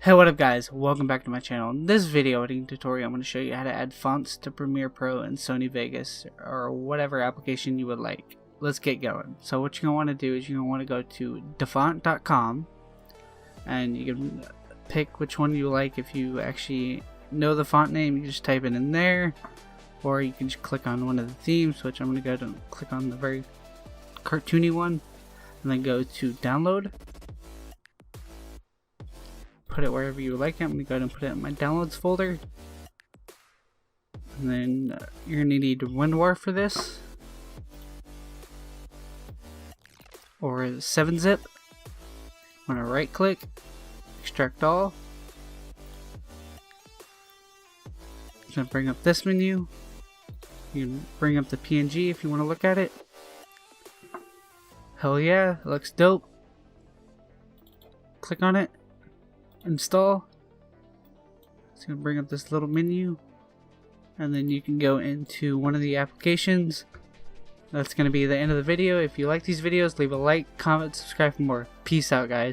Hey, what up guys, welcome back to my channel. In this video editing tutorial I'm going to show you how to add fonts to Premiere Pro and Sony Vegas or whatever application you would like. Let's get going. So what you're going to want to do is you're going to want to go to defont.com and you can pick which one you like. If you actually know the font name, you can just type it in there, or you can just click on one of the themes, which I'm going to go and click on the very cartoony one and then go to download. Put it wherever you like it. I'm going to go ahead and put it in my downloads folder. And then you're going to need WinRAR for this, or 7-zip. I'm going to right click, extract all. I'm going to bring up this menu. You can bring up the PNG if you want to look at it. Hell yeah, it looks dope. Click on it. Install. It's going to bring up this little menu, and then you can go into one of the applications. That's going to be the end of the video. If you like these videos, leave a like, comment, subscribe for more. Peace out, guys.